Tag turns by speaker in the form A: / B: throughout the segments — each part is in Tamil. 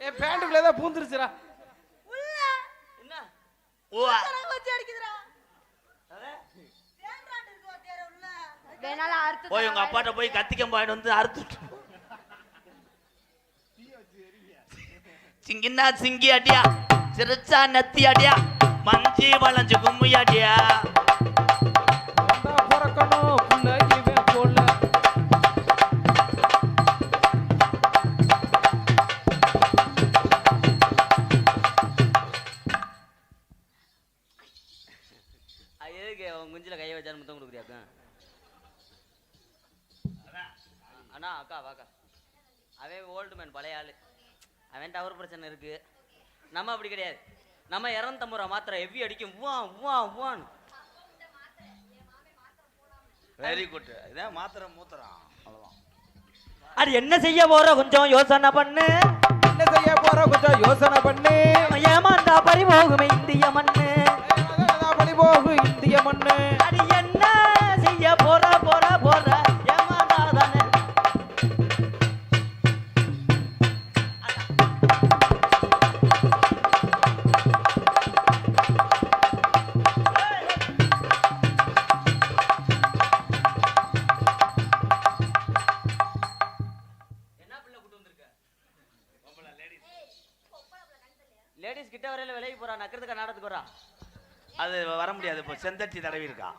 A: என் பேண்ட்டுக்குள்ள ஏதோ பூந்துருச்சுடா.
B: உள்ள
C: என்ன
B: ஓ வச்சு அடிக்குதுடா. தேன்றாட்டு இருக்கு தேர உள்ள. வேணால அறுத்து
C: போய் உங்க அப்பாட்ட போய் கத்திக்கம் பாயிட்டு வந்து அறுத்து. சிங்கின்னா சிங்கி அடியா, சிரிச்சா நத்தி அடியா, மஞ்சி வளைஞ்சு கும்மி அடியா.
A: பிறக்கணும் புள்ளகிவே போல.
C: எதுக்கு உன் குஞ்சில கையை வச்சாரு முத்தம் கொடுக்குறியாக்கா? அண்ணா அக்கா வாக்கா. அவன் ஓல்டு மேன், பழைய ஆளு. அவன் டவர் பிரச்சனை இருக்கு. நம்ம அப்படி கிடையாது. நம்ம 250 ரூபா மாத்திரை எவ்வி அடிக்கும். வான்
D: வெரி குட். இதான் மாத்திரை மூத்திரம் அவ்வளவுதான்.
C: அது என்ன செய்ய போற கொஞ்சம் யோசனை பண்ணு.
A: என்ன செய்ய போற கொஞ்சம் யோசனை பண்ணு.
C: ஏமாந்தா பறிபோகுமே இந்திய மண்ணு.
A: பறிபோகு இந்திய மண்ணு.
C: அது என்ன செய்ய போற ஏமாந்தாதானே. லேடிஸ் கிட்ட வரையில விலைக்கு போறா, நக்கிறதுக்கு நாடத்துக்கு வரா.
D: அது வர முடியாது. இப்போ செந்தட்டி தடவி இருக்கா.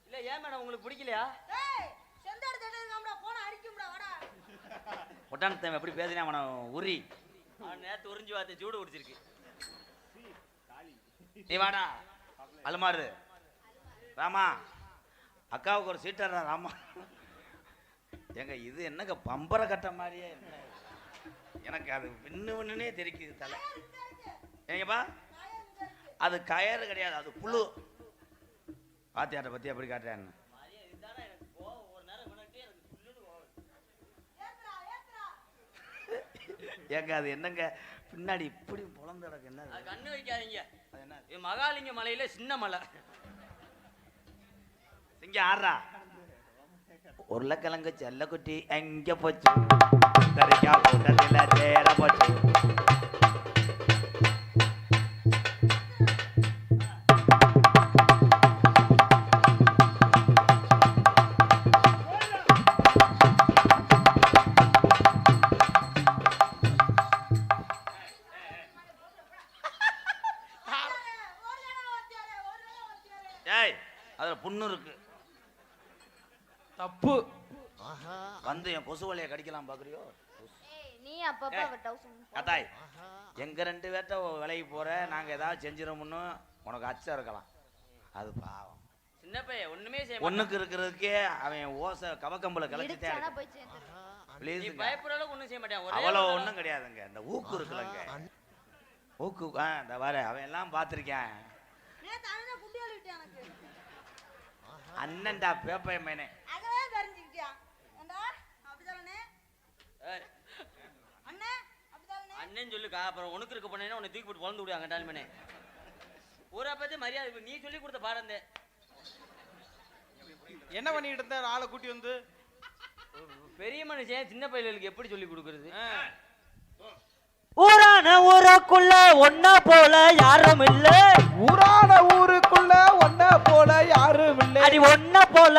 C: இல்ல ஏன் மேடம் உங்களுக்கு பிடிக்கலையா?
B: ஏய் செந்தாடு தடவிங்கம்டா போன அடிக்கும்டா வாடா.
D: ஒட்டான் எப்படி பேசினா அவன உரி.
C: அவன் நேத்து உறிஞ்சு வார்த்தை சூடு குடிச்சிருக்கு.
D: நீ வாடா அலுமாரு ராமா. அக்காவுக்கு ஒரு சீட்டர் ராமா. எங்க இது என்னங்க பம்பரை கட்ட மாதிரியே எனக்கு அது விண்ணுன்னே தெரிக்குது தலை. ஏங்கப்பா அது கயறு கிடையாது, அது புழு. பாத்தியாட்ட பத்தி எப்படி காட்டுறான்னு. ஏங்க அது என்னங்க பின்னாடி இப்படி புலந்து கிடக்கு. என்ன
C: கண்ணு வைக்காதீங்க.
D: அது என்ன?
C: இது மகாலிங்க மலையில சின்ன மலை.
D: இங்க ஆடுறா. உருளைக்கிழங்கு செல்லக்குட்டி எங்க போச்சு? கறிக்கா கூட்டத்தில் சேர போச்சு. ஏய் அதுல புண்ணு இருக்கு.
A: தப்பு.
D: வந்து என் கொசு வலையை கடிக்கலாம் பாக்குறியோ?
B: நீ அப்பப்ப
D: கத்தாய் எங்க 2 பேர்ட்ட விலைக்கு போற, நாங்க ஏதாவது செஞ்சிரோம்னு உனக்கு அச்சம் இருக்கலாம். அது பாவம்.
C: சின்ன பையன் ஒண்ணுமே செய்ய
D: ஒண்ணுக்கு இருக்கிறதுக்கே அவன் ஓசை கவக்கம்பல கலச்சிட்டேன்.
C: பயப்படுற அளவுக்கு ஒண்ணும் செய்ய மாட்டேன்.
D: அவ்வளவு ஒண்ணும் கிடையாதுங்க. இந்த ஊக்கு இருக்குல்லங்க, ஊக்கு இந்த வர அவன் எல்லாம் பார்த்திருக்கேன். அண்ணன்டா பேப்பை மேனே
C: அண்ணன் சொல்லுக்கா. அப்புறம் உனக்கு இருக்க பண்ணேன்னா உன்னை தூக்கி போட்டு வளர்ந்து விடுவாங்க டால்மனே. ஊரை பத்தி மரியாதை. நீ சொல்லி கொடுத்த பாடம்.
A: என்ன பண்ணிட்டு இருந்த ஆளை கூட்டி வந்து?
C: பெரிய மனுஷன் சின்ன பையலுக்கு எப்படி சொல்லி கொடுக்கறது? ஊரான ஊருக்குள்ள ஒன்னா போல யாரும் இல்ல.
A: ஊரான ஊருக்குள்ள ஒன்னா போல யாரும் இல்ல.
C: அடி ஒன்னா போல.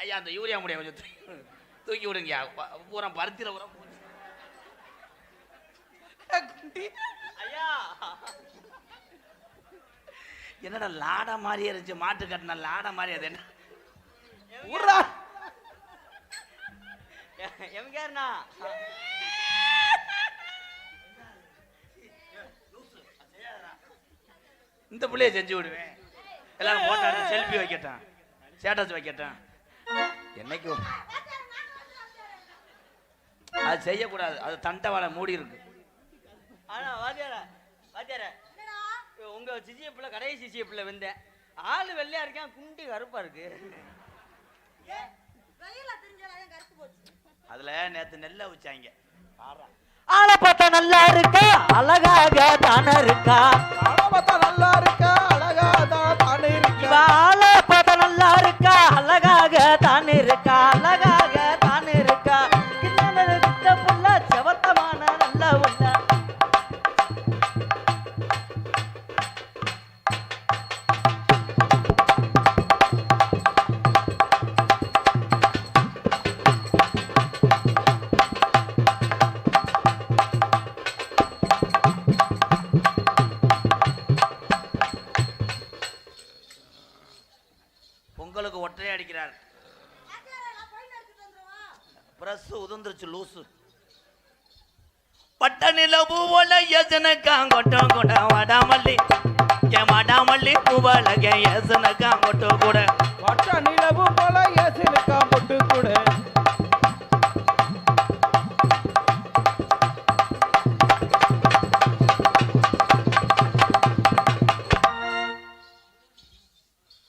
D: ஐயா அந்த யூரியா முடிய கொஞ்சம் தூக்கி விடுங்க. பூரா பருத்தில பூரா
C: ஐயா
D: என்னடா லாடா மாதிரி இருந்துச்சு. மாட்டு கட்டின லாடா மாதிரி. அது என்ன
A: ஊரா
C: எம்கேர்னா
D: இந்த பிள்ளைய செஞ்சு விடுவேன். எல்லாரும் போட்டோ எடுத்து செல்ஃபி வைக்கட்டும், ஸ்டேட்டஸ் வைக்கட்டும். என்னைக்கு அது செய்யக்கூடாது. அது தண்டவாளை மூடி இருக்கு.
C: ஆனா வாத்தியார உங்க சிசிய பிள்ளை கடைசி சிசிய பிள்ளை வந்தேன். ஆளு வெள்ளையா இருக்கேன், குண்டி கருப்பா இருக்கு.
D: அதுல நேத்து நெல்ல வச்சாங்க.
C: ஆளை பார்த்தா நல்லா இருக்கா, அழகாக தானே இருக்கா.
A: ஆளை பார்த்தா நல்லா இருக்கா, அழகாக தானே இருக்கா.
C: ஆளை பார்த்தா நல்லா இருக்கா, அழகாக தானே இருக்கா, அழகாக தானே இருக்கா. புள்ள செவத்தமான
D: லூசு. பட்ட நிலவு போல எசனக்காங்கொட்டம் கூட வடாமல்லி என் வடாமல்லி பூவழக எசனக்காங்கொட்டம் கூட
A: வட்ட நிலவு போல ஏசினுக்கா பொட்டு கூட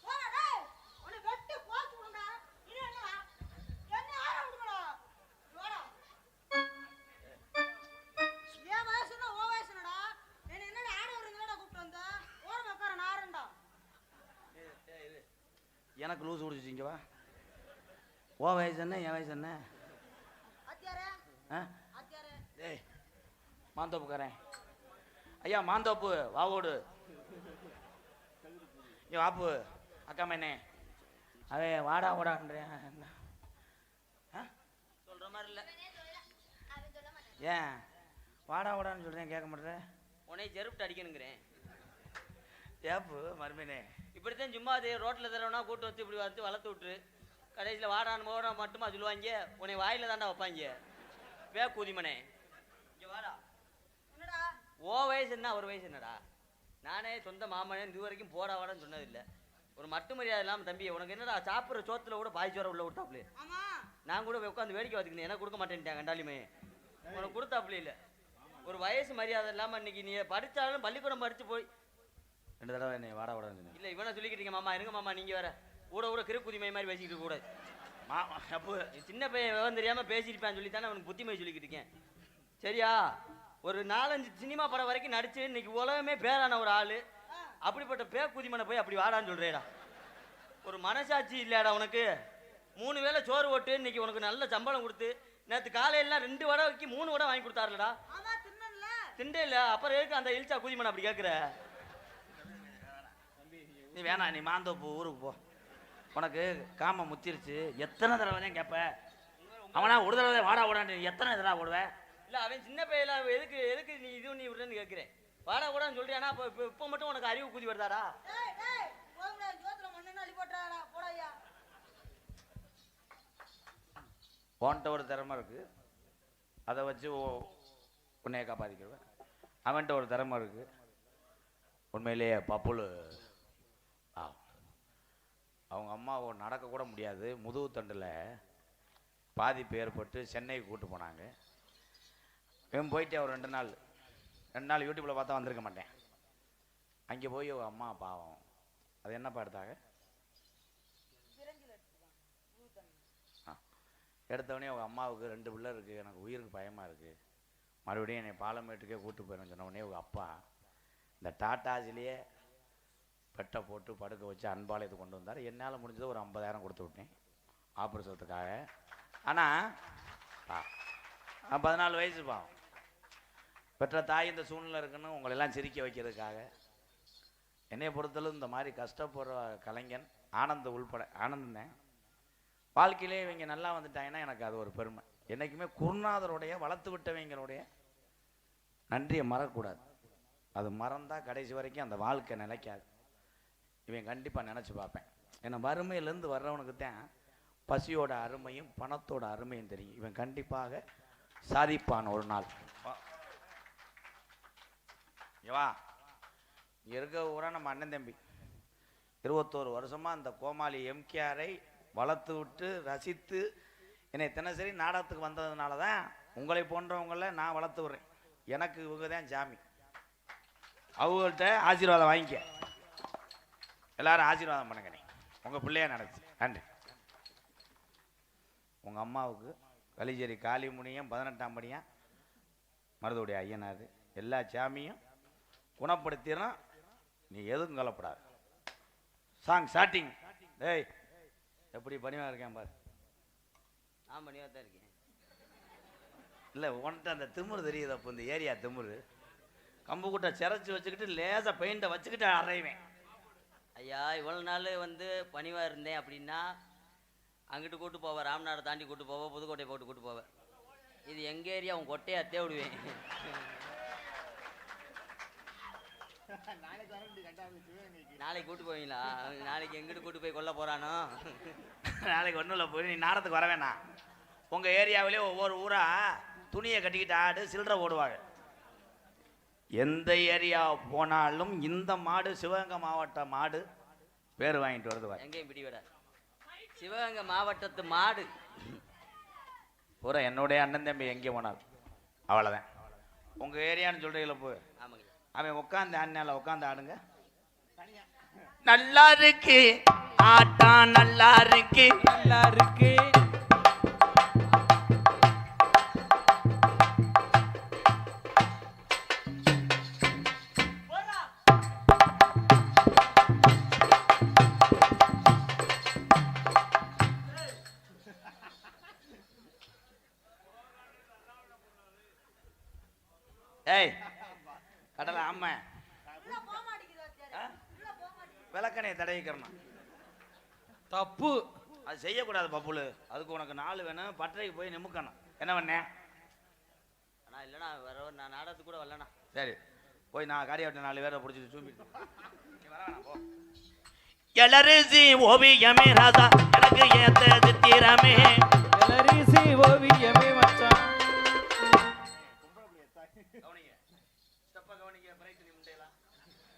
B: போடா டேய் உன்னை வெட்டி போட்டு விடுடா இது என்னடா என்ன ஆட விடுங்கடா போடா ஏன் வயசுனா ஓ வயசுனடா என்ன என்னடா ஆட விடுங்கடா கூப்பிட்டு வந்த ஓரமா உட்கார நாரண்டா
D: எனக்கு லூசு குடிச்சிங்க வா. ஓ வயசு என்ன என் வயசு என்ன?
B: அத்தியாரே
D: ஆ
B: அத்தியாரே
D: டேய் மாந்தோப்புக்காரன் ஐயா மாந்தோப்பு வாவோடு ஏ வாப்பு அக்கா மேனே அவன் வாடா ஓடான்றேன்.
C: சொல்ற மாதிரி இல்ல.
D: ஏன் வாடா ஓடான்னு சொல்கிறேன் கேட்க மாட்டேன்.
C: உன்னை ஜெருப்ட்டு அடிக்கணுங்கிறேன்.
D: ஏப்பு மருமேனே
C: இப்படித்தான் சும்மா அது ரோட்ல தரவனா கூட்டு வச்சு இப்படி வச்சு வளர்த்து விட்டுரு. கடைசியில் வாடான்னு போட மட்டுமா சொல்லுவாங்க. உன்னை வாயில தாண்டா வைப்பாங்க. வே கூதிமனே இங்க வாடா.
B: என்னடா
C: ஓ வயசு என்ன ஒரு வயசு என்னடா? நானே சொந்த மாமனே இது வரைக்கும் போடா வாடான்னு சொன்னதில்லை. ஒரு மட்டு மரியாதை இல்லாமல் தம்பி உனக்கு என்னடா சாப்பிட்ற சோத்துல கூட பாய்ச்சி வர உள்ள விட்டாப்லே.
B: ஆமா
C: நான் கூட உட்காந்து வேடிக்கை பார்த்துக்கணும். எனக்கு கொடுக்க மாட்டேன்ட்டேன் கண்டாலிமே. உனக்கு கொடுத்தாப்புல இல்லை. ஒரு வயசு மரியாதை இல்லாமல் இன்னைக்கு நீ படித்தாலும் பள்ளிக்கூடம் படித்து போய்
D: 2 தடவை என்னை வாடா ஓடான்னு
C: இல்லை இவனை சொல்லிக்கிட்டீங்க மாமா இருங்க மாமா நீங்கள் வேற கூட கூட கிறுக்குதிமை மாதிரி பேசிக்கிட்டு கூட
D: மாமா அப்பு
C: சின்ன பையன் விவரம் தெரியாமல் பேசியிருப்பான்னு சொல்லி தானே அவனுக்கு புத்திமை சொல்லிக்கிட்டு இருக்கேன். சரியா? ஒரு 4-5 சினிமா படம் வரைக்கும் நடிச்சு இன்னைக்கு உலகமே பேரான ஒரு ஆளு. அப்படிப்பட்ட பேக்குதிமனை போய் அப்படி வாடான்னு சொல்றேடா. ஒரு மனசாட்சி இல்லையாடா உனக்கு? 3 வேளை சோறு ஓட்டு இன்னைக்கு உனக்கு நல்ல சம்பளம் கொடுத்து நேற்று காலையெல்லாம் 2 வடைக்கு 3 வடை வாங்கி கொடுத்தாருலடா.
B: ஆமா தின்னல
C: திண்டே இல்லை அப்புறம் எதுக்கு அந்த இல்சா குதிமனை அப்படி கேட்குற?
D: நீ வேணாம் நீ மாந்தோப்பு ஊருக்கு போ. உனக்கு காம முத்திருச்சு. எத்தனை தடவை தான் கேட்ப? அவனா ஒரு தடவை வாடா ஓடான்னு எத்தனை தடவை ஓடுவேன்?
C: இல்லை அவன் சின்ன பையல எதுக்கு எதுக்கு நீ இது நீ விடுறேன்னு கேட்குறேன். வாடா கூடான்னு சொல்றியானா? இப்போ மட்டும் உனக்கு அறிவு கூதி வருதாடா?
B: டேய் டேய் போங்கடா ஜோத்ர மண்ணெண்ண அள்ளி போட்றாடா போடாயா.
D: உன்கிட்ட ஒரு திறமை இருக்கு. அதை வச்சு உன்னைய காப்பாற்றிக்கிடுவேன். அவன்கிட்ட ஒரு திறமை இருக்கு. உண்மையிலேயே பப்புளு அவங்க அம்மா நடக்க கூட முடியாது. முதுகு தண்டில் பாதிப்பு ஏற்பட்டு சென்னைக்கு கூட்டு போனாங்க. இவன் போயிட்டே ஒரு 2 நாள் யூடியூப்பில் பார்த்தா வந்திருக்க மாட்டேன். அங்கே போய் அவங்க அம்மா பாவம் அது என்னப்பா எடுத்தாங்க? எடுத்தவொடனே அவங்க அம்மாவுக்கு 2 பிள்ளை இருக்குது. எனக்கு உயிருக்கு பயமாக இருக்குது. மறுபடியும் என்னை பாலமேட்டுக்கே கூப்பிட்டு போயிடுன்னு சொன்னவொடனே அவங்க அப்பா இந்த டாட்டாஸிலேயே பெட்டை போட்டு படுக்க வச்சு அன்பாலயத்தை கொண்டு வந்தார். என்னால் முடிஞ்சது ஒரு 50,000 கொடுத்து விட்டேன் ஆப்ரேஷத்துக்காக. ஆனால் 14 வயசு பாவம் பெற்ற தாய் இந்த சூழ்நிலை இருக்குன்னு உங்களெல்லாம் சிரிக்க வைக்கிறதுக்காக. என்னைய பொறுத்தளவு இந்த மாதிரி கஷ்டப்படுற கலைஞன் ஆனந்த் உள்பட ஆனந்தன் வாழ்க்கையிலே இவங்க நல்லா வந்துட்டாங்கன்னா எனக்கு அது ஒரு பெருமை. என்றைக்குமே குருநாதருடைய வளர்த்து விட்டவங்களுடைய நன்றியை மறக்கக்கூடாது. அது மறந்தால் கடைசி வரைக்கும் அந்த வாழ்க்கை நிலைக்காது. இவன் கண்டிப்பாக நினச்சி பார்ப்பேன். ஏன்னா வறுமையிலேருந்து வர்றவனுக்கு தான் பசியோட அருமையும் பணத்தோட அருமையும் தெரியும். இவன் கண்டிப்பாக சாதிப்பான் ஒரு நாள். வா இங்கே இருக்க ஊரா நம்ம அண்ணன் தம்பி 21 வருஷமாக அந்த கோமாளி எம்கேஆரை வளர்த்து விட்டு ரசித்து என்னை தினசரி நாடகத்துக்கு வந்ததுனால தான் உங்களை போன்றவங்கள நான் வளர்த்து விட்றேன். எனக்கு இவங்க தான் ஜாமி. அவங்கள்ட்ட ஆசீர்வாதம் வாங்கிக்க. எல்லாரும் ஆசீர்வாதம் பண்ணுங்க. நீ உங்கள் பிள்ளையா நினச்சி நன்றி. உங்கள் அம்மாவுக்கு கலிஜேரி காளிமுனியம் 18ஆம் படியான் மருதுடைய ஐயனார் எல்லா சாமியும் குணப்படுத்தினா நீ எதுவும் கலப்படாது. Song starting. டேய் எப்படி பணிவாக இருக்கேன் பாரு.
C: நான் பணிவாக தான் இருக்கேன்.
D: இல்லை உன்கிட்ட அந்த திமுரு தெரியுது. அப்போ இந்த ஏரியா திமுரு கம்பு கூட்டை சிரைச்சி வச்சுக்கிட்டு லேசாக பெயிண்டை வச்சுக்கிட்டு அறைவேன்.
C: ஐயா இவ்வளோ நாள் வந்து பணிவாக இருந்தேன் அப்படின்னா அங்கிட்டு கூட்டு போவேன். ராம்நாடு தாண்டி கூட்டு போவேன். புதுக்கோட்டை போட்டு கூட்டு போவேன். இது எங்கள் ஏரியா உன் கொட்டையை அத்தே விடுவேன். நாளைக்கு கூட்டு போவீங்களா? நாளைக்கு எங்கிட்டு கூட்டு போய் கொல்ல போகிறானோ?
D: நாளைக்கு ஒன்றும் இல்லை போய் நீ நாடத்துக்கு வர வேணாம். உங்க ஏரியாவிலே ஒவ்வொரு ஊரா துணியை கட்டிக்கிட்டு ஆடு சில்லறை ஓடுவாங்க. எந்த ஏரியா போனாலும் இந்த மாடு சிவகங்கை மாவட்ட மாடு பேர் வாங்கிட்டு வருது.
C: எங்கேயும் பிடிவிட சிவகங்கை மாவட்டத்து மாடு
D: பூரா என்னுடைய அண்ணன் தம்பி எங்கே போனாலும் அவ்வளோதான். உங்க ஏரியான்னு சொல்றீங்களா போ.
C: ஆமாங்க.
D: அவன் உட்காந்து அண்ணால உட்காந்து ஆடுங்க. நல்லா இருக்கு ஆட்டம், நல்லா இருக்கு,
A: நல்லா இருக்கு.
D: ஏய் கடலை ஆமா
B: உள்ள போக மாட்டேங்குது வாத்தியாரே. உள்ள போக மாட்டேங்குது.
D: விளக்கணையை தடவிக்கிறணும்.
A: தப்பு.
D: அது செய்யக்கூடாது பப்புலு. அதுக்கு உனக்கு 4 வேணும். பட்டறைக்கு போய் நிமுக்கணும். என்ன பண்ணேன்?
C: அண்ணா இல்லைண்ணா வேற நான் நாடகத்துக்கு கூட வரலண்ணா.
D: சரி போய் நான் காரியாட்ட 4 பேரை பிடிச்சிட்டு சூம்பிட்டு போ. எலரிசி ஓவியமே ராதா எனக்கு ஏத்த சித்திரமே.
A: எலரிசி ஓவியமே மச்சான்.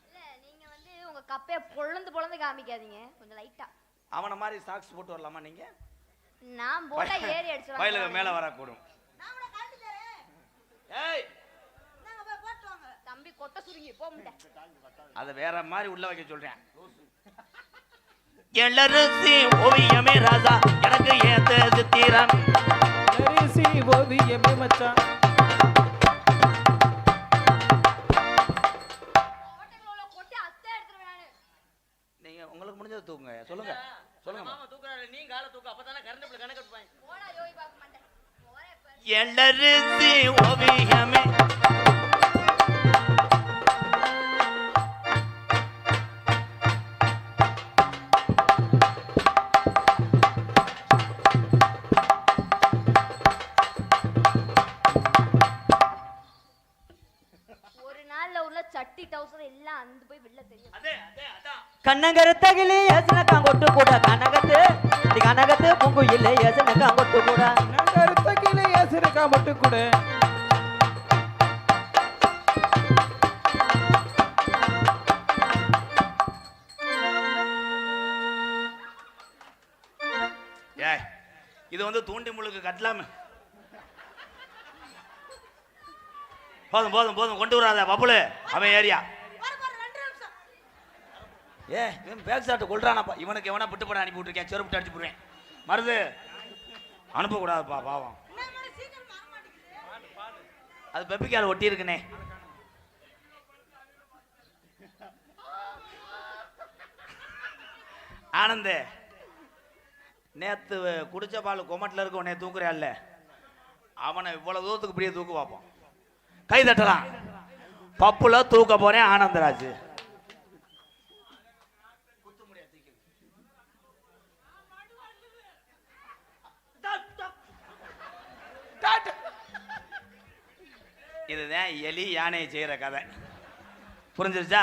E: இல்ல நீங்க வந்து உங்க கப்பைய பொளந்து காமிக்காதீங்க, கொஞ்சம் லைட்டா.
D: அவனை மாதிரி சாக்ஸ் போட்டு வரலாமா நீங்க?
E: நான் போட்டா ஏறி அடிச்சுவாங்க.
D: வயலுக்கு மேல வரக்கூடும்.
B: நான் கூட கழட்டி தரேன்.
D: ஏய்
B: நாங்க போய் போட்டு வாங்க.
E: தம்பி கொட்டை சுருங்கி போக முடியல.
D: அதை வேற மாதிரி உள்ள வைக்க சொல்றேன். எலரிசி ஓவியமே ராஜா எனக்கு ஏத்த சித்திரம்.
A: எலரிசி ஓவியமே மச்சான்.
E: கோட்டைக்குள்ள கொட்டி அத்தை எடுத்துருவேன் நானு.
D: நீங்க உங்களுக்கு முடிஞ்சதை தூக்குங்க. சொல்லுங்க சொல்லுங்க.
C: மாமா தூக்குறாரு, நீ காலை தூக்கு, அப்பதானே கரண்ட் பில் கணக்கு எடுப்பாங்க.
E: போடா யோகி பார்க்க மாட்டேன். போறேன் இப்ப.
D: எலரிசி ஓவியமே.
E: ஒரு நாள்ல உள்ள சட்டி டவுசர் எல்லாம் அந்து போய் வெளில தெரியும்.
C: கண்ணங்கருத்தகிலி ஏசனக்காங்கொட்டு கூட கனகத்து கனகத்து பூங்குயிலே ஏசனக்காங்கொட்டு கூட
A: கருத்த கீழே ஏசிருக்கா மட்டும் கூட.
D: ஏய் இது வந்து தூண்டி முழுக்கு கட்டலாமே. போதும் போதும் போதும் கொண்டு வராத பப்புலு. அவன் ஏரியா.
B: பாரு பாரு 2 நிமிஷம்.
D: இவன் பேக் ஷாட் கொள்றானப்பா. இவனுக்கு எவனா விட்டு போட அனுப்பி விட்டுருக்கேன். செருப்பு அடிச்சு போடுவேன். மருது அனுப்பக்கூடாதுப்பா பாவம்.
B: என்ன மாதிரி சீக்கிரம் வர மாட்டேங்குது.
D: அது பெப்பிக்கால ஒட்டி இருக்குனே. ஆனந்து நேத்து குடிச்ச பால் கொமட்டில் இருக்க உன்னை தூக்குறியால, அவனை இவ்வளவு தூரத்துக்கு இப்படியே தூக்கு பார்ப்போம். கை தட்டலாம். பப்புல தூக்க போறேன் ஆனந்தராஜ். இதுதான் எலி யானையை செய்யற கதை. புரிஞ்சிருச்சா?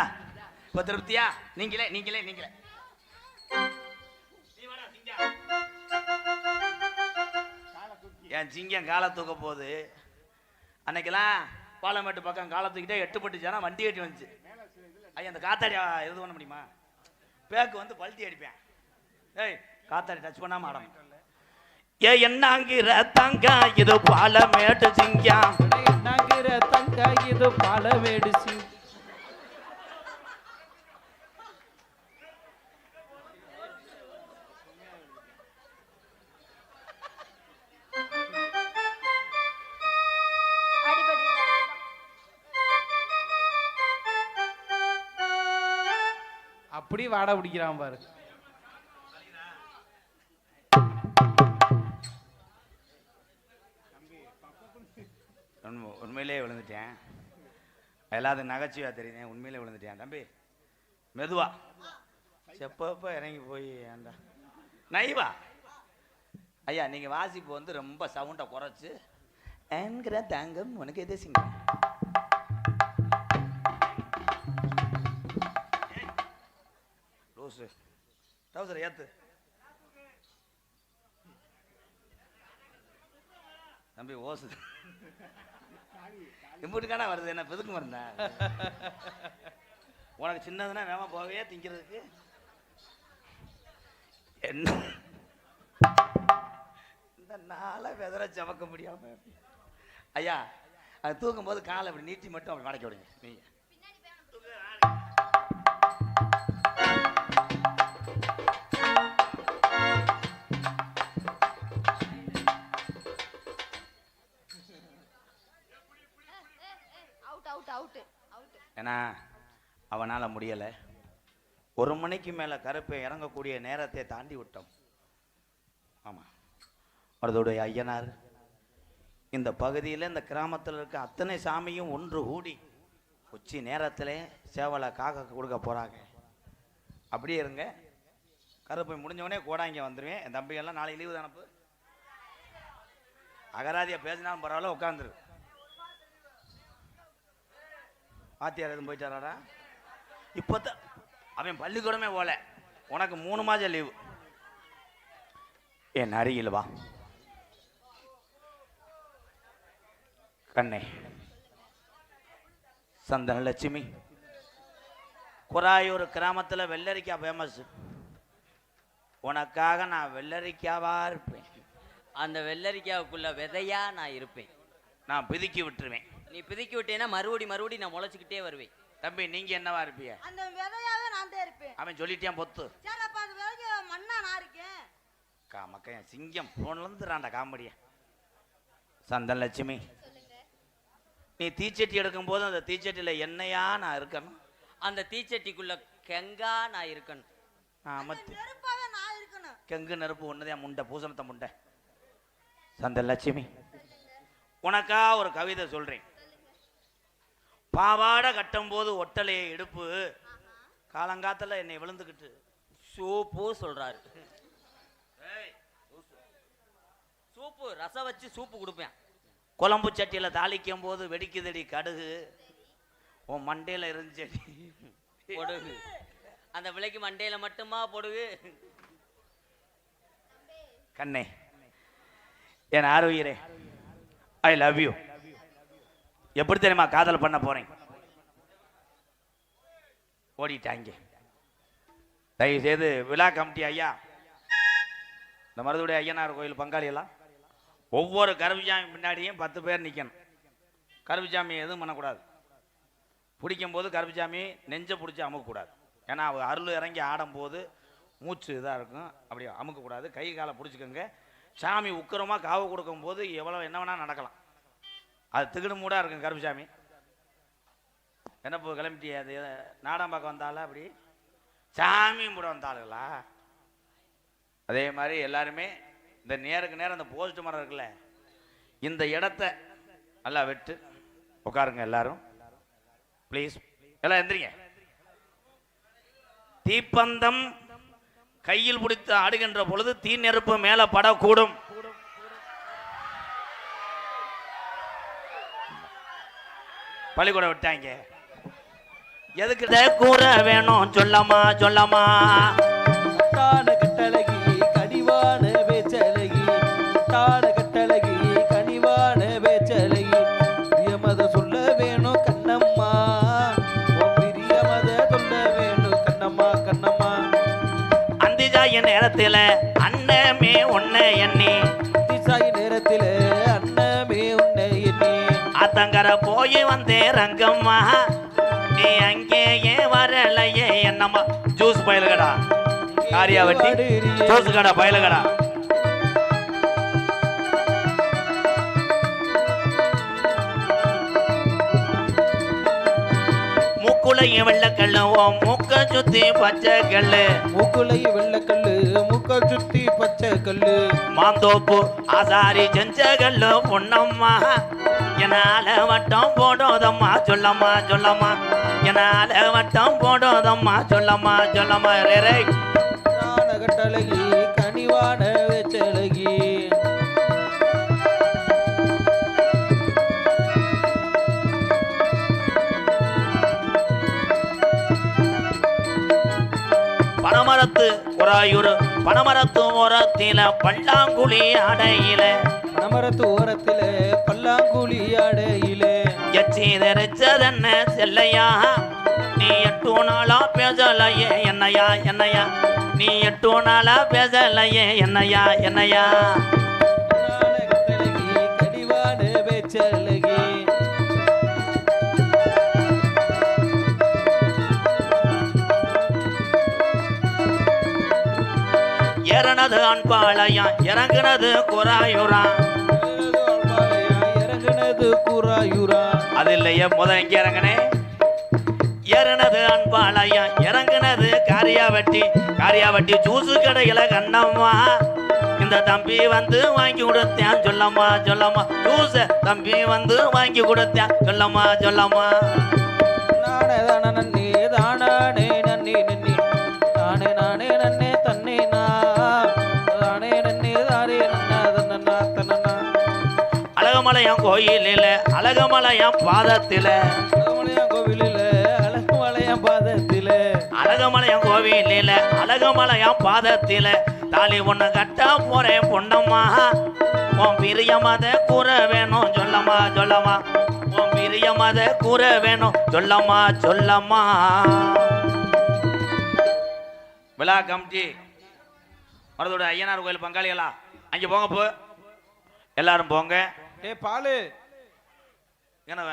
D: இப்ப திருப்தியா? நீங்களே நீங்களே நீங்களே என் சிங்கம் காலை தூக்க போகுது. அன்னைக்கெல்லாம் பாலமேட்டு பக்கம் காலை தூக்கிட்டே 8 பட்டு ஜனம் வண்டி கட்டி வந்துச்சு. ஐயா அந்த காத்தாடி இது பண்ண முடியுமா? பேக்கு வந்து பல்ட்டி அடிப்பேன். ஏய் காத்தாடி டச் பண்ணாம ஆடணும். ஏ என்னங்கிற தங்க இது பாலமேட்டு சிங்கம்.
A: என்னங்கிற தங்க இது பாலமேடு சிங்கம். அப்படி வாட பிடிக்கிறான் பாரு.
D: உண்மையிலே விழுந்துட்டேன். எல்லாத்துக்கும் நகைச்சுவையா தெரியுது. உண்மையிலே விழுந்துட்டேன் தம்பி. மெதுவா செப்பப்ப இறங்கி போய் ஏண்டா நைவா. ஐயா நீங்க வாசிப்பு வந்து ரொம்ப சவுண்டை குறைச்சு என்கிற தங்கம் உனக்கு எதே சிங்கம். லூசு டவுசர் ஏத்து. தம்பி ஓசு இம்புட்டுக்கான வருது என்ன பெதுக்கு மருந்தா உனக்கு சின்னதுன்னா வேமா போவே திங்கிறதுக்கு என்ன இந்த நாளை வெதற சமக்க முடியாம ஐயா அது தூக்கும் போது காலை அப்படி நீட்டி மட்டும் அப்படி மடக்கி விடுங்க நீங்க ஏன்னா அவனால் முடியலை 1 மணிக்கு மேலே கருப்பை இறங்கக்கூடிய நேரத்தை தாண்டி விட்டோம். ஆமாம், அவருடைய ஐயனார் இந்த பகுதியில் இந்த கிராமத்தில் இருக்க அத்தனை சாமியும் ஒன்று கூடி உச்சி நேரத்தில் சேவலை காக்க கொடுக்க போகிறாங்க. அப்படியே இருங்க, கருப்பை முடிஞ்சவொடனே கோடாங்க வந்துடுவேன். என் தம்பிகள்லாம் நாளைக்கு லீவு தானப்பு, அகராதியாக பேசினாலும் பரவாயில்ல, உட்காந்துரு. வாத்தியார் எதுவும் போயிட்டாரா? இப்போதான் அவன் பள்ளிக்கூடமே போல, உனக்கு 3 மாதம் லீவு. என் அருகில் வா கண்ணே. சந்தனலட்சுமி, குராயூர் கிராமத்தில் வெள்ளரிக்காய் ஃபேமஸ். உனக்காக நான் வெள்ளரிக்காவா இருப்பேன்.
C: அந்த வெள்ளரிக்காவுக்குள்ள விதையா நான் இருப்பேன்.
D: நான் பிதுக்கி விட்டுருவேன்.
C: நீ பிதுக்கி விட்டேன்னா மறுபடி நான் முளைச்சிக்கிட்டே வருவேன்.
D: தம்பி நீங்க என்னவா இருப்பீங்க?
B: அந்த விதையாவே நான் தான் இருப்பேன்.
D: அவன் சொல்லிட்டான் பொத்து.
B: சரி, அப்ப அந்த விதைக்கு மண்ணா நான் இருக்கேன்.
D: மக்கள் சிங்கம் போன்ல இருந்துறான்டா காமெடியா. சந்தனலட்சுமி, நீ தீச்சட்டி எடுக்கும் போது அந்த தீச்சட்டியில எண்ணெயா நான் இருக்கணும்.
C: அந்த தீச்சட்டிக்குள்ள கெங்கா நான் இருக்கணும்.
B: நெருப்பாவே நான் இருக்கணும்.
D: கெங்கு நெருப்பு ஒண்ணுதான் முண்டை, பூசணத்தை முண்டை. சந்தனலட்சுமி, உனக்கா ஒரு கவிதை சொல்றேன். பாவாடை கட்டும் போது ஒட்டலையை எடுப்பு, காலங்காத்துல என்னை விழுந்துக்கிட்டு
C: சூப்பு சொல்றாரு. சூப்பு ரசம் வச்சு சூப்பு கொடுப்பேன்.
D: குழம்பு சட்டியில தாளிக்கும் போது வெடிக்குதடி கடுகு, உன் மண்டையில இருந்துச்சடி
C: பொடுகு. அந்த விலைக்கு மண்டையில மட்டுமா பொடுகு?
D: கண்ணே, என் ஆரோக்கியரே, ஐ லவ் யூ. எப்படி தெரியுமா காதல் பண்ண போறேன்? ஓடிட்டாங்க. தயவு செய்து விழா கமிட்டி ஐயா, இந்த மருதுடைய ஐயனார் கோயில் பங்காளியெல்லாம் ஒவ்வொரு கருவிசாமி பின்னாடியும் 10 பேர் நிற்கணும். கருவிசாமி எதுவும் பண்ணக்கூடாது. பிடிக்கும் போது கருவிசாமி நெஞ்சை பிடிச்சி அமுக்கக்கூடாது. ஏன்னா அவர் அருள் இறங்கி ஆடும்போது மூச்சு இதாக இருக்கும், அப்படி அமுக்கக்கூடாது. கை காலை பிடிச்சிக்கோங்க. சாமி உக்கிரமாக காவு கொடுக்கும் போது எவ்வளோ என்ன வேணால் நடக்கலாம். அது திகுடு மூடாக இருக்கும். கருப்புசாமி என்ன போ கிளம்பிட்டி? அது நாடம் பார்க்க வந்தாலும் அப்படி சாமியும் கூட வந்தாளுங்களா? அதே மாதிரி எல்லாருமே இந்த நேருக்கு நேரம் அந்த போஸ்ட் மரம் இருக்குல்ல, இந்த இடத்த நல்லா வெட்டு உட்காருங்க எல்லாரும் ப்ளீஸ். எல்லாம் எந்திரிங்க. தீப்பந்தம் கையில் பிடித்து ஆடுகின்ற பொழுது தீ நெருப்பு மேல படக்கூடும். பள்ளிக்கூடம் விட்டாங்க. எதுக்கு கூற வேணும் சொல்லமா சொல்லமா?
A: கட்டான கட்டழகி கனிவான வேச்சழகி, கட்டான கட்டழகி கனிவான வேச்சழகி, பிரியமத சொல்ல வேணும் கண்ணம்மா, பிரியமத சொல்ல வேணும் கண்ணம்மா கண்ணம்மா.
D: அந்திஜாய நேரத்தில் அண்ணமே உன்னை எண்ணி,
A: அந்திஜாய நேரத்தில் அண்ணமே உன்னை எண்ணி,
D: அத்தங்கர போய் வந்தே ரங்கம்மா, நீ அங்கேயே வரலையே என்னம்மா. ஜூஸ் பயலுகடா, காரியா வட்டி ஜூஸ் கடா பயலுகடா. மூக்குலையும் வெள்ளக்கல்லு, மூக்க சுத்தி பச்சை கல்லு,
A: மூக்குலையும் வெள்ளக்கல்லு, மூக்க சுத்தி பச்சை கல்லு,
D: மாந்தோப்பு ஆசாரி செஞ்ச கல்லு பொன்னம்மா, என்னால வட்டம் போடோதம்மா சொல்லம்மா சொல்லம்மா, என்னால வட்டம் போடோதம்மா சொல்லம்மா சொல்லம்மா. ரே
A: கட்டழகி கனிவான வேச்சழகி.
D: பனமரத்து குராயூர், பனமரத்து ஓரத்தில பல்லாங்குழி அடையில,
A: பனமரத்து ஓரத்திலே பல்லாங்குழி ஆடையிலே
D: எச்சி தெரிச்சதென்ன செல்லையா நீ 8 நாளா பேசலையே என்னையா என்னையா நீ 8 நாளா பேசலையே என்னையா என்னையா
A: கட்டழகி கடிவான பேச்சழகி
D: ஏறனது அன்பாளையம் இறங்குனது குறாயுரா
A: இறங்குனது கூறாயுரா
D: அது இல்லையே முதல் எங்க இறங்குனே ஏறினது அன்பாளையம் இறங்குனது காரியாவட்டி ஜூசு கடையில கண்ணம்மா இந்த தம்பி வந்து வாங்கி கொடுத்தேன் சொல்லம்மா சொல்லம்மா ஜூஸ தம்பி வந்து வாங்கி கொடுத்தேன் சொல்லம்மா சொல்லம்மா
A: நானே தானே நன்னி தானே நன்னி நன்னி நானே நானே நன்னே தன்னே நானே நன்னி தாரே நன்னா தன்னா
D: அழகமலையம் கோயிலில அழகமலையம் பாதத்தில
A: அழகுமலையான் கோவிலில அழகுமலையான் பாதத்தில
D: அழகமலையம் கோவிலில அழகமலையம் பாதத்தில தாலி ஒண்ணு கட்ட போறேன் பொண்ணம்மா உன் பிரியமத கூற வேணும் சொல்லம்மா சொல்லம்மா உன் பிரியமத கூற வேணும் சொல்லம்மா சொல்லம்மா விழா கமிட்டி மருதோட ஐயனார் கோயில் பங்காளிகளா அங்கே போங்க போ எல்லாரும் போங்க
A: ஏ பாலு
D: ஏன்னா